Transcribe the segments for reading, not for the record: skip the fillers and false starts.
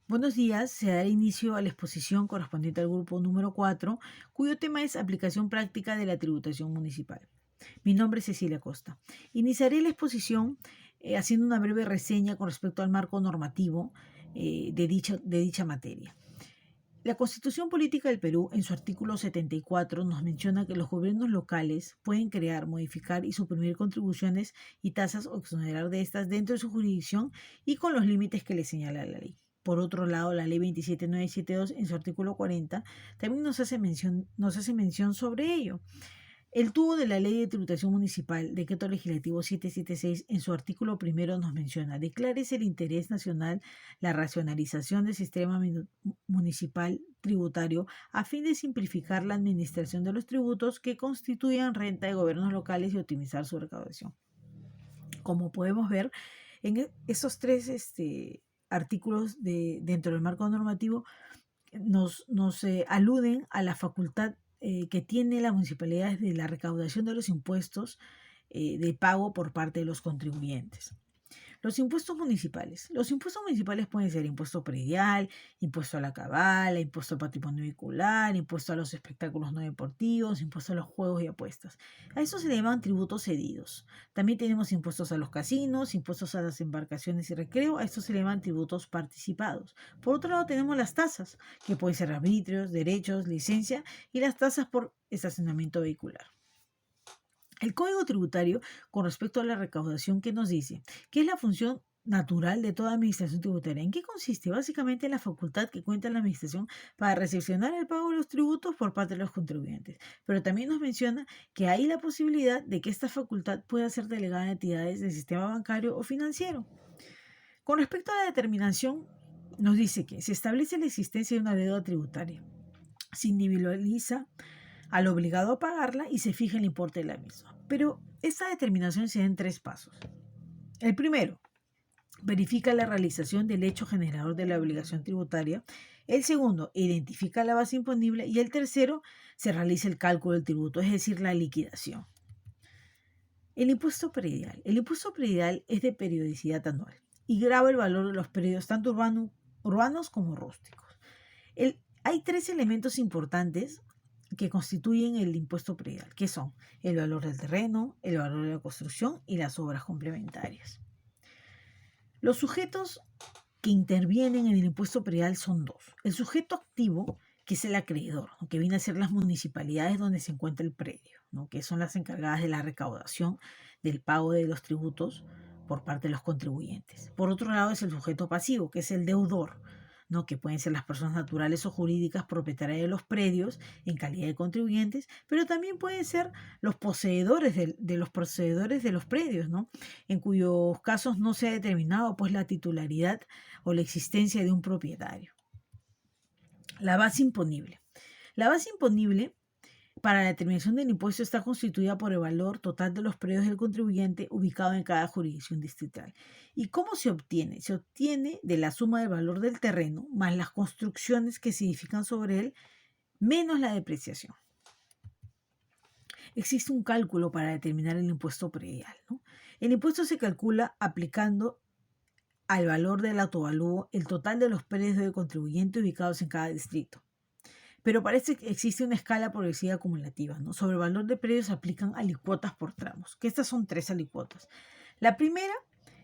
Buenos días, se dará inicio a la exposición correspondiente al grupo número 4, cuyo tema es aplicación práctica de la tributación municipal. Mi nombre es Cecilia Costa. Iniciaré la exposición haciendo una breve reseña con respecto al marco normativo de dicha materia. La Constitución Política del Perú, en su artículo 74, nos menciona que los gobiernos locales pueden crear, modificar y suprimir contribuciones y tasas o exonerar de estas dentro de su jurisdicción y con los límites que le señala la ley. Por otro lado, la ley 27972, en su artículo 40, también nos hace mención sobre ello. El tubo de la Ley de Tributación Municipal, Decreto Legislativo 776, en su artículo primero nos menciona: declárese el interés nacional la racionalización del sistema municipal tributario a fin de simplificar la administración de los tributos que constituyan renta de gobiernos locales y optimizar su recaudación. Como podemos ver, en esos tres artículos dentro del marco normativo nos aluden a la facultad que tiene la municipalidad de la recaudación de los impuestos de pago por parte de los contribuyentes. Los impuestos municipales. Los impuestos municipales pueden ser impuesto predial, impuesto a la cabala, impuesto al patrimonio vehicular, impuesto a los espectáculos no deportivos, impuesto a los juegos y apuestas. A eso se le llaman tributos cedidos. También tenemos impuestos a los casinos, impuestos a las embarcaciones y recreo. A esto se le llaman tributos participados. Por otro lado tenemos las tasas, que pueden ser arbitrios, derechos, licencia y las tasas por estacionamiento vehicular. El Código Tributario, con respecto a la recaudación, ¿qué nos dice? ¿Qué es la función natural de toda administración tributaria? ¿En qué consiste? Básicamente en la facultad que cuenta la administración para recepcionar el pago de los tributos por parte de los contribuyentes. Pero también nos menciona que hay la posibilidad de que esta facultad pueda ser delegada a entidades del sistema bancario o financiero. Con respecto a la determinación, nos dice que se establece la existencia de una deuda tributaria. Se individualiza al obligado a pagarla y se fija el importe de la misma. Pero esta determinación se da en tres pasos. El primero, verifica la realización del hecho generador de la obligación tributaria. El segundo, identifica la base imponible. Y el tercero, se realiza el cálculo del tributo, es decir, la liquidación. El impuesto predial. El impuesto predial es de periodicidad anual y grava el valor de los predios tanto urbanos como rústicos. Hay tres elementos importantes que constituyen el impuesto predial, que son el valor del terreno, el valor de la construcción y las obras complementarias. Los sujetos que intervienen en el impuesto predial son dos. El sujeto activo, que es el acreedor, ¿no?, que viene a ser las municipalidades donde se encuentra el predio, ¿no?, que son las encargadas de la recaudación del pago de los tributos por parte de los contribuyentes. Por otro lado, es el sujeto pasivo, que es el deudor, ¿no?, que pueden ser las personas naturales o jurídicas propietarias de los predios en calidad de contribuyentes, pero también pueden ser los poseedores de los poseedores de los predios, ¿no?, en cuyos casos no se ha determinado pues la titularidad o la existencia de un propietario. La base imponible. La base imponible para la determinación del impuesto está constituida por el valor total de los predios del contribuyente ubicado en cada jurisdicción distrital. ¿Y cómo se obtiene? Se obtiene de la suma del valor del terreno más las construcciones que se edifican sobre él menos la depreciación. Existe un cálculo para determinar el impuesto predial, ¿no? El impuesto se calcula aplicando al valor del autovalúo el total de los predios del contribuyente ubicados en cada distrito. Pero parece que existe una escala progresiva acumulativa, ¿no? Sobre el valor de predios se aplican alicuotas por tramos, que estas son tres alicuotas. La primera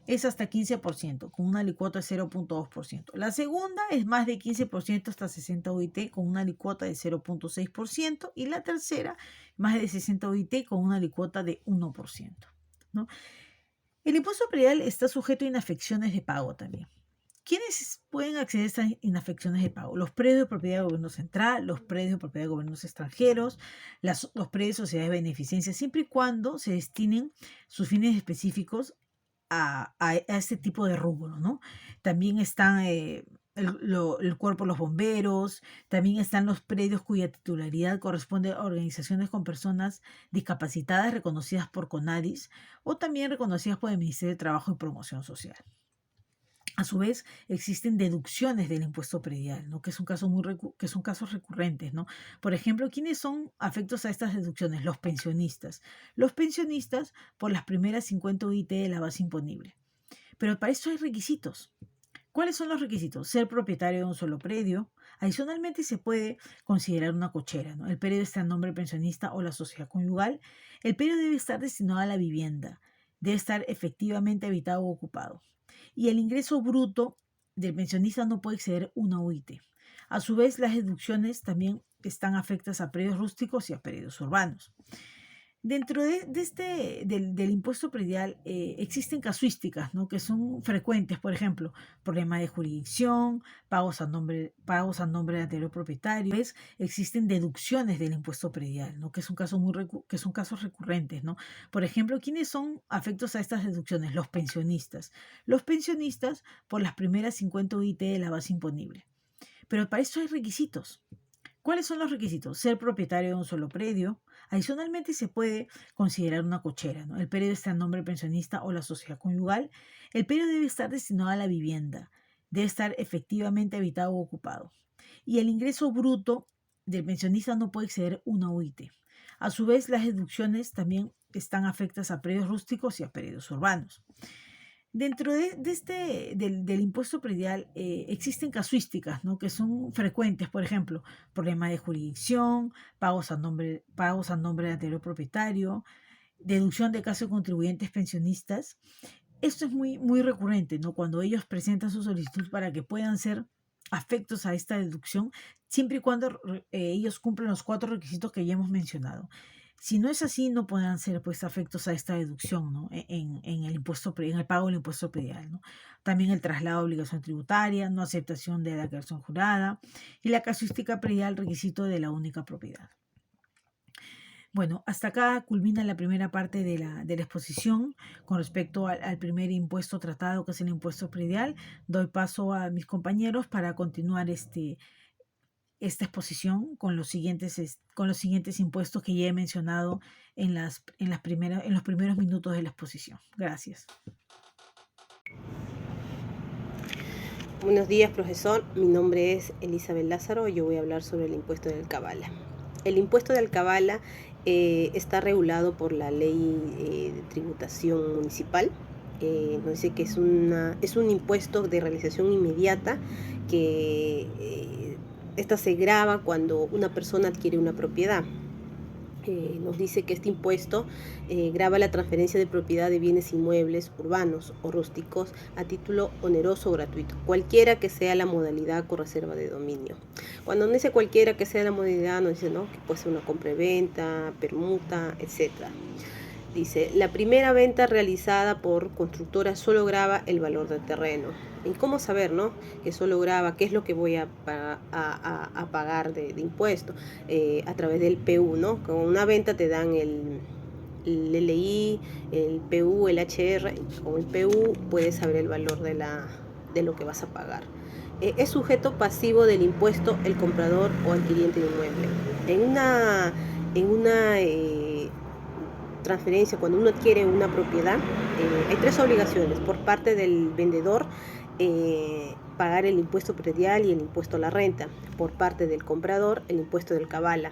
es hasta 15%, con una alicuota de 0.2%. La segunda es más de 15% hasta 60 UIT, con una alicuota de 0.6%. Y la tercera, más de 60 UIT, con una alicuota de 1%, ¿no? El impuesto predial está sujeto a inafecciones de pago también. ¿Quiénes pueden acceder a estas inafecciones de pago? Los predios de propiedad del gobierno central, los predios de propiedad de gobiernos extranjeros, los predios de sociedades de beneficencia, siempre y cuando se destinen sus fines específicos a este tipo de rubro, ¿no? También están el cuerpo de los bomberos, también están los predios cuya titularidad corresponde a organizaciones con personas discapacitadas reconocidas por CONADIS o también reconocidas por el Ministerio de Trabajo y Promoción Social. A su vez, existen deducciones del impuesto predial, ¿no?, que son casos recurrentes, ¿no? Por ejemplo, ¿quiénes son afectos a estas deducciones? Los pensionistas. Los pensionistas por las primeras 50 UIT de la base imponible. Pero para esto hay requisitos. ¿Cuáles son los requisitos? Ser propietario de un solo predio. Adicionalmente, se puede considerar una cochera, ¿no? El predio está en nombre del pensionista o la sociedad conyugal. El predio debe estar destinado a la vivienda. Debe estar efectivamente habitado o ocupado. Y el ingreso bruto del pensionista no puede exceder una UIT. A su vez, las deducciones también están afectas a predios rústicos y a predios urbanos. Dentro del impuesto predial existen casuísticas, ¿no?, que son frecuentes, por ejemplo, problema de jurisdicción, pagos a nombre del anterior propietario. Existen deducciones del impuesto predial, ¿no?, que que son casos recurrentes, ¿no? Por ejemplo, ¿quiénes son afectos a estas deducciones? Los pensionistas. Los pensionistas por las primeras 50 UIT de la base imponible. Pero para eso hay requisitos. ¿Cuáles son los requisitos? Ser propietario de un solo predio. Adicionalmente, se puede considerar una cochera, ¿no? El predio está en nombre del pensionista o la sociedad conyugal. El predio debe estar destinado a la vivienda. Debe estar efectivamente habitado o ocupado. Y el ingreso bruto del pensionista no puede exceder una UIT. A su vez, las deducciones también están afectas a predios rústicos y a predios urbanos. Dentro del impuesto predial existen casuísticas, ¿no?, que son frecuentes, por ejemplo, problema de jurisdicción, pagos a nombre del anterior propietario, deducción de caso de contribuyentes pensionistas. Esto es muy recurrente, ¿no?, cuando ellos presentan su solicitud para que puedan ser afectos a esta deducción, siempre y cuando ellos cumplen los 4 requisitos que ya hemos mencionado. Si no es así, no podrán ser pues afectos a esta deducción, ¿no?, en el pago del impuesto predial, ¿no? También el traslado de obligación tributaria, no aceptación de la declaración jurada y la casuística predial, requisito de la única propiedad. Bueno, hasta acá culmina la primera parte de la exposición con respecto al primer impuesto tratado, que es el impuesto predial. Doy paso a mis compañeros para continuar esta exposición con los siguientes impuestos que ya he mencionado en los primeros minutos de la exposición. Gracias. Buenos días, profesor. Mi nombre es Elizabeth Lázaro y yo voy a hablar sobre el impuesto de alcabala. El impuesto de alcabala está regulado por la ley de tributación municipal. Nos dice que es un impuesto de realización inmediata que esta se grava cuando una persona adquiere una propiedad. Nos dice que este impuesto grava la transferencia de propiedad de bienes inmuebles urbanos o rústicos a título oneroso o gratuito, cualquiera que sea la modalidad con reserva de dominio. Cuando no dice cualquiera que sea la modalidad, nos dice, ¿no?, que puede ser una compra-venta, permuta, etc. Dice, la primera venta realizada por constructora solo grava el valor del terreno. ¿Y cómo saber, no?, que solo grava? ¿Qué es lo que voy a pagar de impuesto? A través del PU, ¿no? Con una venta te dan el LI, el PU, el HR. Con el PU puedes saber el valor de lo que vas a pagar. Es sujeto pasivo del impuesto el comprador o adquiriente de inmueble. En una transferencia, cuando uno adquiere una propiedad, hay 3 obligaciones. Por parte del vendedor, pagar el impuesto predial y el impuesto a la renta. Por parte del comprador, el impuesto de alcabala.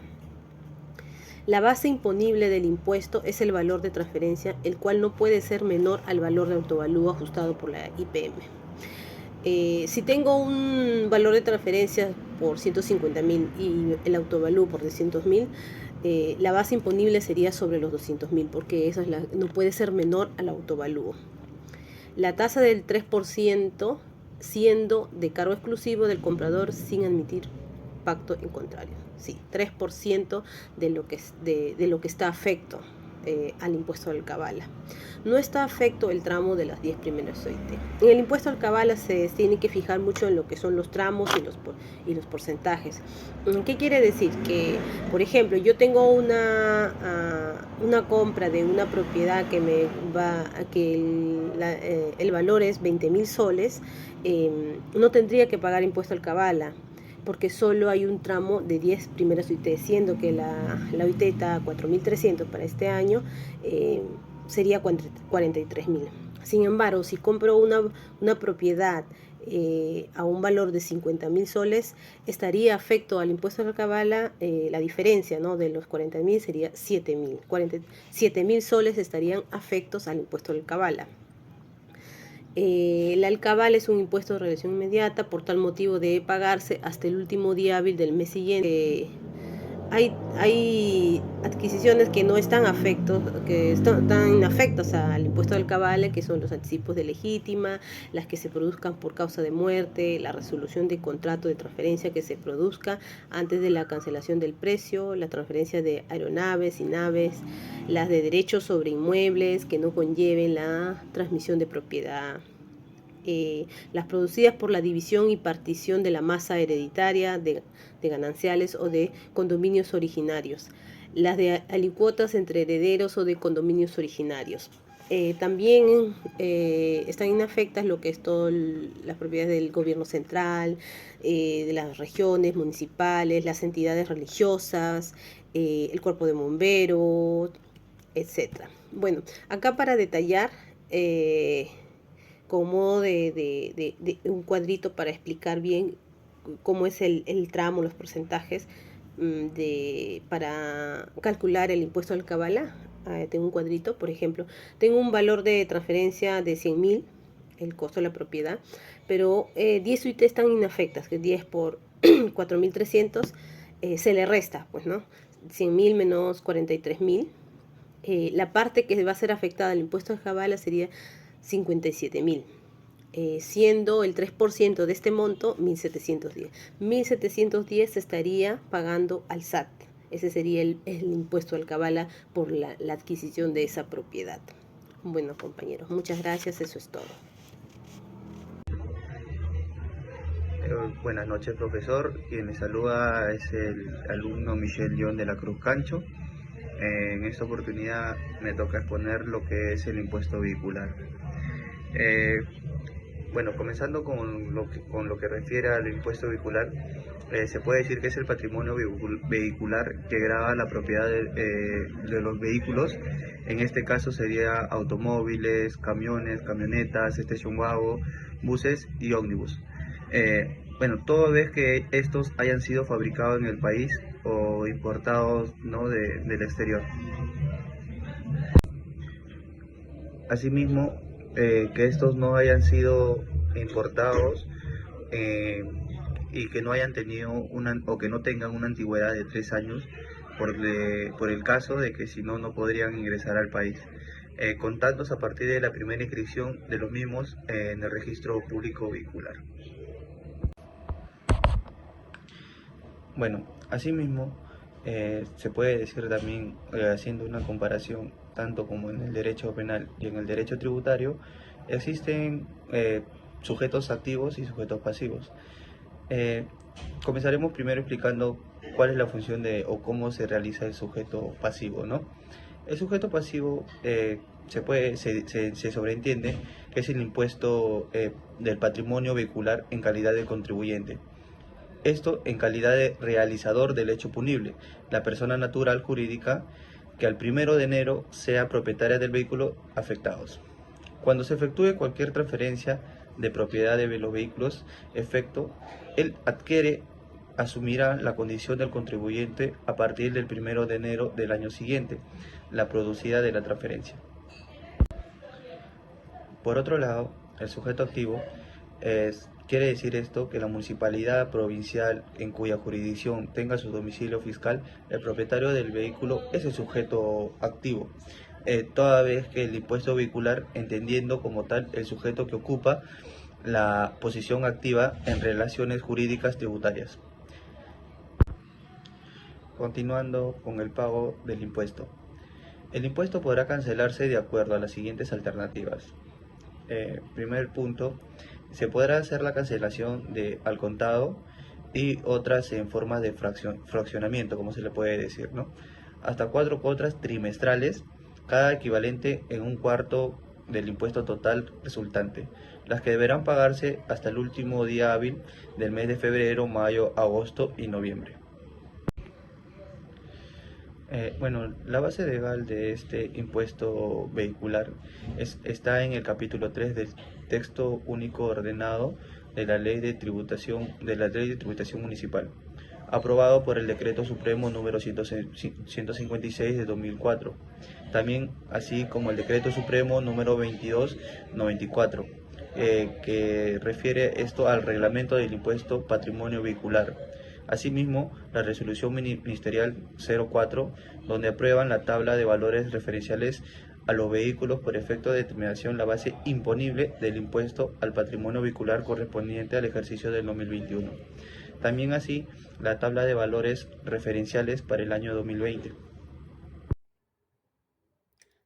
La base imponible del impuesto es el valor de transferencia, el cual no puede ser menor al valor de autovalúo ajustado por la IPM. Si tengo un valor de transferencia por 150.000 y el autovalúo por 300.000, la base imponible sería sobre los 200.000, porque eso no puede ser menor al autovalúo. La tasa del 3% siendo de cargo exclusivo del comprador sin admitir pacto en contrario. Sí, 3% de lo que está afecto al impuesto de alcabala. No está afecto el tramo de las 10 primeras OIT. En el impuesto de alcabala se tiene que fijar mucho en lo que son los tramos y los porcentajes. ¿Qué quiere decir? Que, por ejemplo, yo tengo una compra de una propiedad que el valor es 20.000 soles, no tendría que pagar impuesto de alcabala, porque solo hay un tramo de 10 primeras OIT, siendo que la OIT está a 4.300 para este año, sería 43.000. Sin embargo, si compro una propiedad a un valor de 50.000 soles, estaría afecto al impuesto de alcabala, la diferencia, ¿no?, de los 40.000 sería 7.000. 7.000 soles estarían afectos al impuesto de alcabala. La alcabala es un impuesto de regresión inmediata, por tal motivo debe pagarse hasta el último día hábil del mes siguiente. Hay adquisiciones que no están están inafectas al impuesto de alcabala, que son los anticipos de legítima, las que se produzcan por causa de muerte, la resolución de contrato de transferencia que se produzca antes de la cancelación del precio, la transferencia de aeronaves y naves, las de derechos sobre inmuebles que no conlleven la transmisión de propiedad. Las producidas por la división y partición de la masa hereditaria de gananciales o de condominios originarios, las de alicuotas entre herederos o de condominios originarios. También están inafectas lo que es todas las propiedades del gobierno central, de las regiones municipales, las entidades religiosas, el cuerpo de bomberos, etc. Bueno, acá para detallar, con modo de un cuadrito para explicar bien cómo es el tramo, los porcentajes para calcular el impuesto al alcabala. Tengo un cuadrito, por ejemplo, tengo un valor de transferencia de 100.000, el costo de la propiedad, pero 10 UIT están inafectas, que 10 por 4.300 se le resta, pues, ¿no? 100.000 menos 43.000. La parte que va a ser afectada al impuesto al alcabala sería 57.000, siendo el 3% de este monto 1.710. 1.710 se estaría pagando al SAT. Ese sería el impuesto al alcabala por la adquisición de esa propiedad. Bueno, compañeros, muchas gracias, eso es todo. Buenas noches, profesor. Quien me saluda es el alumno Michel León de la Cruz Cancho. En esta oportunidad me toca exponer lo que es el impuesto vehicular. Bueno, comenzando con lo que refiere al impuesto vehicular, se puede decir que es el patrimonio vehicular que grava la propiedad de los vehículos. En este caso sería automóviles, camiones, camionetas, station wagon, buses y ómnibus. Bueno, toda vez que estos hayan sido fabricados en el país o importados, ¿no?, del exterior. Asimismo, que estos no hayan sido importados y que no hayan tenido o que no tengan una antigüedad de 3 años por el caso de que si no, no podrían ingresar al país, contándose a partir de la primera inscripción de los mismos en el registro público vehicular. Bueno, asimismo, se puede decir también, haciendo una comparación tanto como en el derecho penal y en el derecho tributario, existen sujetos activos y sujetos pasivos. Comenzaremos primero explicando cuál es la función o cómo se realiza el sujeto pasivo, ¿no? El sujeto pasivo se sobreentiende que es el impuesto del patrimonio vehicular en calidad de contribuyente. Esto en calidad de realizador del hecho punible, la persona natural jurídica que al 1 de enero sea propietaria del vehículo afectados. Cuando se efectúe cualquier transferencia de propiedad de los vehículos, él asumirá la condición del contribuyente a partir del 1 de enero del año siguiente, la producida de la transferencia. Por otro lado, el sujeto activo quiere decir esto que la municipalidad provincial en cuya jurisdicción tenga su domicilio fiscal, el propietario del vehículo es el sujeto activo, toda vez que el impuesto vehicular, entendiendo como tal el sujeto que ocupa la posición activa en relaciones jurídicas tributarias. Continuando con el pago del impuesto. El impuesto podrá cancelarse de acuerdo a las siguientes alternativas. Primer punto, se podrá hacer la cancelación al contado y otras en forma de fraccionamiento, como se le puede decir, ¿no? Hasta 4 cuotas trimestrales, cada equivalente en 1/4 del impuesto total resultante, las que deberán pagarse hasta el último día hábil del mes de febrero, mayo, agosto y noviembre. Bueno, la base legal de este impuesto vehicular está en el capítulo 3 del texto único ordenado de la Ley de Tributación Municipal, aprobado por el Decreto Supremo número 156 de 2004, también así como el Decreto Supremo número 2294, que refiere esto al reglamento del impuesto patrimonio vehicular. Asimismo, la resolución ministerial 04, donde aprueban la tabla de valores referenciales a los vehículos por efecto de determinación la base imponible del impuesto al patrimonio vehicular correspondiente al ejercicio del 2021. También así la tabla de valores referenciales para el año 2020.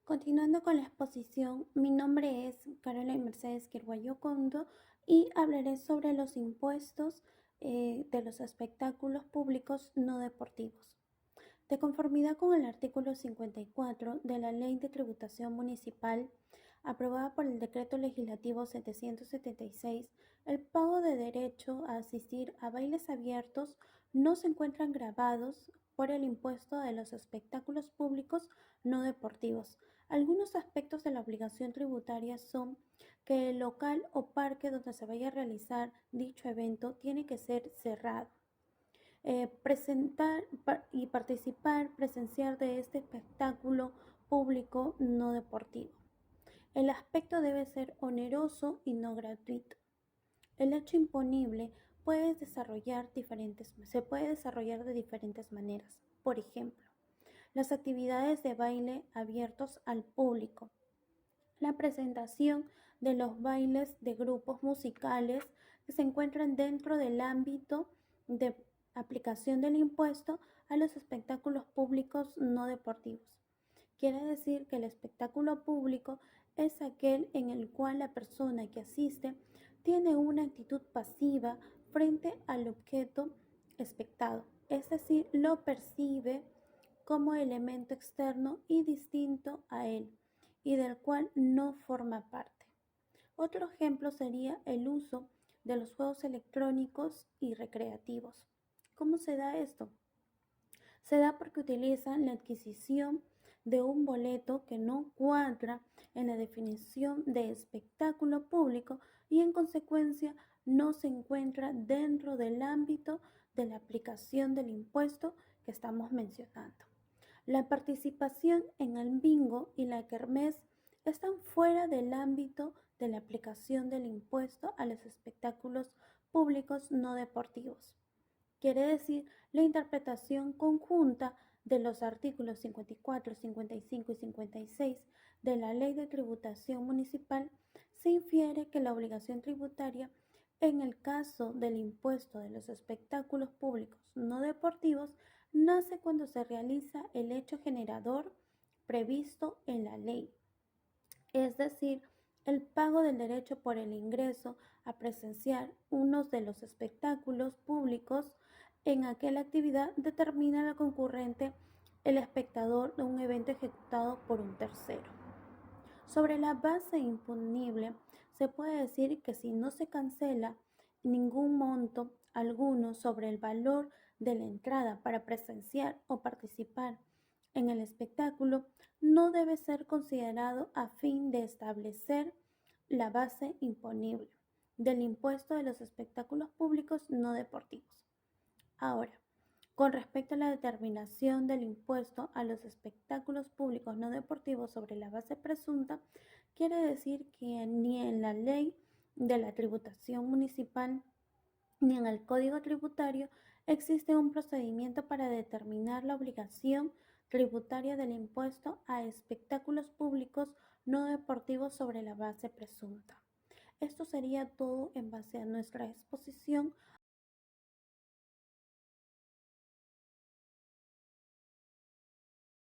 Continuando con la exposición, mi nombre es Carola Mercedes Quirguayo Condo y hablaré sobre los impuestos de los espectáculos públicos no deportivos. De conformidad con el artículo 54 de la Ley de Tributación Municipal, aprobada por el Decreto Legislativo 776, el pago de derecho a asistir a bailes abiertos no se encuentran gravados por el impuesto de los espectáculos públicos no deportivos. Algunos aspectos de la obligación tributaria son que el local o parque donde se vaya a realizar dicho evento tiene que ser cerrado. Presentar y participar, presenciar de este espectáculo público no deportivo. El aspecto debe ser oneroso y no gratuito. El hecho imponible se puede desarrollar de diferentes maneras. Por ejemplo, las actividades de baile abiertos al público, la presentación de los bailes de grupos musicales que se encuentran dentro del ámbito de aplicación del impuesto a los espectáculos públicos no deportivos. Quiere decir que el espectáculo público es aquel en el cual la persona que asiste tiene una actitud pasiva frente al objeto espectado, es decir, lo percibe como elemento externo y distinto a él, y del cual no forma parte. Otro ejemplo sería el uso de los juegos electrónicos y recreativos. ¿Cómo se da esto? Se da porque utilizan la adquisición de un boleto que no cuadra en la definición de espectáculo público y en consecuencia no se encuentra dentro del ámbito de la aplicación del impuesto que estamos mencionando. La participación en el bingo y la kermés están fuera del ámbito de la aplicación del impuesto a los espectáculos públicos no deportivos. Quiere decir, la interpretación conjunta de los artículos 54, 55 y 56 de la Ley de Tributación Municipal se infiere que la obligación tributaria en el caso del impuesto de los espectáculos públicos no deportivos nace cuando se realiza el hecho generador previsto en la ley, es decir, el pago del derecho por el ingreso a presenciar uno de los espectáculos públicos. En aquella actividad determina la concurrente el espectador de un evento ejecutado por un tercero. Sobre la base imponible, se puede decir que si no se cancela ningún monto alguno sobre el valor de la entrada para presenciar o participar en el espectáculo, no debe ser considerado a fin de establecer la base imponible del impuesto de los espectáculos públicos no deportivos. Ahora, con respecto a la determinación del impuesto a los espectáculos públicos no deportivos sobre la base presunta, quiere decir que ni en la ley de la tributación municipal ni en el Código Tributario existe un procedimiento para determinar la obligación tributaria del impuesto a espectáculos públicos no deportivos sobre la base presunta. Esto sería todo en base a nuestra exposición.